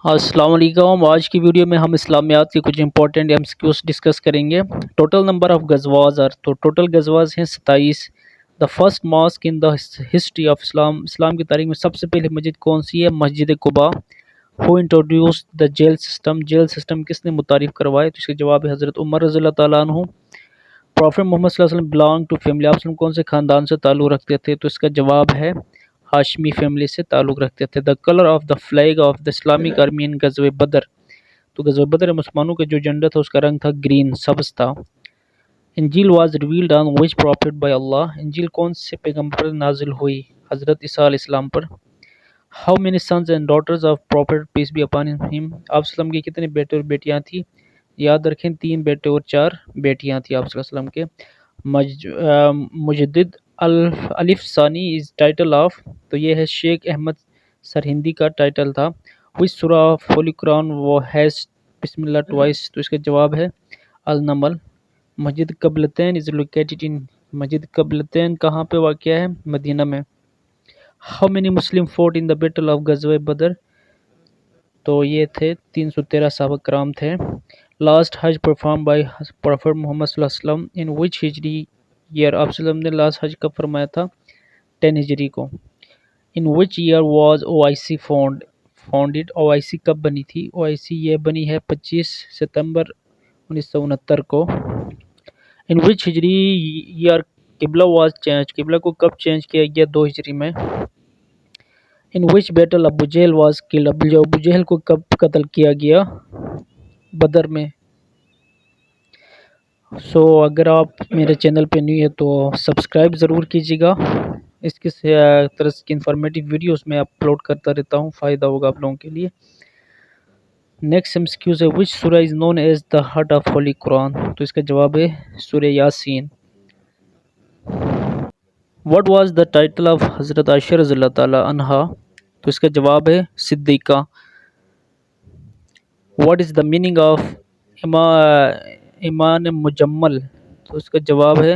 السلام علیکم۔ آج کی ویڈیو میں ہم اسلامیات کے کچھ important M C Qs discuss کریں گے۔ ٹوٹل نمبر آف غزواز تو ٹوٹل غزواز ہیں 27۔ The first mosque in the history of Islam کی تاریخ میں سب سے پہلے مسجد کون سی ہے؟ مسجد قباء۔ ہو انٹروڈیوس دا جیل سسٹم کس نے متعارف کروایا؟ تو اس کا جواب ہے حضرت عمر رضی اللہ تعالیٰ عنہ۔ پروفیٹ محمد صلی اللہ علیہ وسلم بلانگ ٹو فیملی، آپ وسلم کون سے خاندان سے تعلق رکھتے تھے؟ تو اس کا جواب ہے ہاشمی فیملی سے تعلق رکھتے تھے۔ The colour of the flag of the Islamic army in غزوہ بدر، تو غزوہ بدر مسلمانوں کا جو جھنڈا تھا اس کا رنگ تھا گرین، سبز تھا۔ انجیل was revealed on which prophet by Allah, انجیل کون سے پیغمبر پر نازل ہوئی؟ حضرت عیسیٰ علیہ السلام پر۔ How many sons and daughters of prophet peace be upon him, آپ وسلم کے کتنے بیٹے اور بیٹیاں تھیں؟ یاد رکھیں 3 بیٹے اور 4 بیٹیاں تھیں آپ صلی اللہ علیہ وسلم کے۔ مجدد الف ثانی از ٹائٹل آف، تو یہ ہے شیخ احمد سرہندی کا ٹائٹل تھا۔ وچ سورہ آف ہولی قرآن وہ ہیز بسم اللہ ٹوائس، تو اس کا جواب ہے النمل۔ مسجد قبلتین از لوکیٹڈ ان، مسجد قبلتین کہاں پہ واقع ہے؟ مدینہ میں۔ How many Muslim fought in the battle of غزوہ بدر، تو یہ تھے 313 صحابہ کرام تھے۔ Last hajj perform by prophet Muhammad صلی اللہ علیہ وسلم ان وچ ہجری ایئر، آپ صلی اللہ علیہ وسلم نے لاسٹ حج کب فرمایا تھا؟ 10 ہجری کو۔ In which year was O I C founded, O I C کب بنی تھی؟ او آئی سی یہ بنی ہے 25 ستمبر 1969 کو۔ ان وچ ہجری ایئر قبلہ واز چینج، قبلہ کو کب چینج کیا گیا؟ 2 ہجری میں۔ ان وچ بیٹل ابو جہل واز کل، ابو جہل کو کب قتل کیا گیا؟ بدر میں۔ اگر آپ میرے چینل پہ نہیں ہے تو سبسکرائب ضرور کیجیے گا، اس کی طرح کی انفارمیٹیو ویڈیوز میں اپلوڈ کرتا رہتا ہوں، فائدہ ہوگا آپ لوگوں کے لیے۔ نیکسٹ ایمسیکیوز ہے وچ سورہ is known as the heart of holy Quran, تو اس کا جواب ہے سورہ یاسین۔ What was the title of حضرت عائشہ رضی اللہ تعالیٰ عنہا، تو اس کا جواب ہے صدیقہ۔ What is the meaning of ایمان مجمل، تو اس کا جواب ہے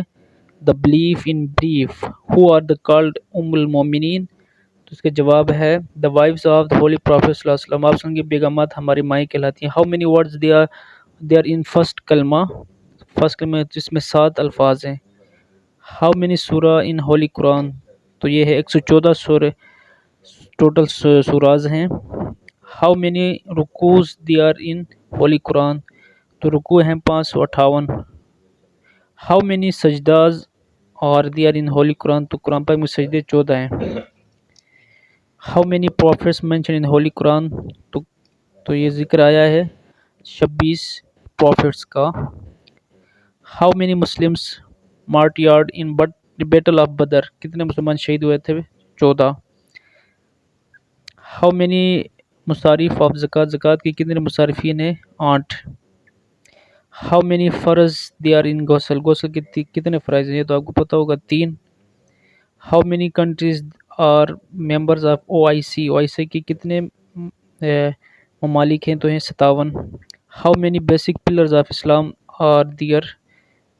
the belief in brief. Who are the called ام المومنین، تو اس کا جواب ہے the wives of the holy prophet صلی اللہ علیہ وسلم، آپ صلی اللہ علیہ وسلم کی بیگمات ہماری مائیں کہلاتی ہیں۔ How many words they are in first کلمہ، فرسٹ کلمہ جس میں 7 الفاظ ہیں۔ ہاؤ مینی سورہ ان ہولی قرآن، تو یہ ہے 114 سورہ ٹوٹل سوراز ہیں۔ ہاؤ مینی رکوز they are in holy Quran, تو رکوع ہیں 558۔ ہاؤ مینی سجداز اور دے آر ان ہولی قرآن، تو قرآن پاک میں سجدے 14 ہیں۔ How many prophets mention in holy Quran, تو یہ ذکر آیا ہے 26 پروفیٹس کا۔ How many Muslims martyred in battle of Badr, کتنے مسلمان شہید ہوئے تھے؟ 14۔ ہاؤ مینی مصارف آف زکوٰۃ، زکوٰۃ کے کتنے مصارفین ہیں؟ 8۔ ہاؤ مینی فرض دے آر ان غسل، غسل کے کتنے فرائض ہیں؟ یہ تو آپ کو پتہ ہوگا 3۔ How many countries are members of O I C, O I C کے کتنے ممالک ہیں؟ تو ہیں 57۔ How many basic pillars of Islam are there,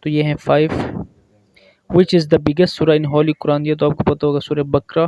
تو یہ ہیں 5۔ وچ از دا بگیسٹ سورہ ان ہولی قرآن، یہ تو آپ کو پتہ ہوگا سورہ بقرہ۔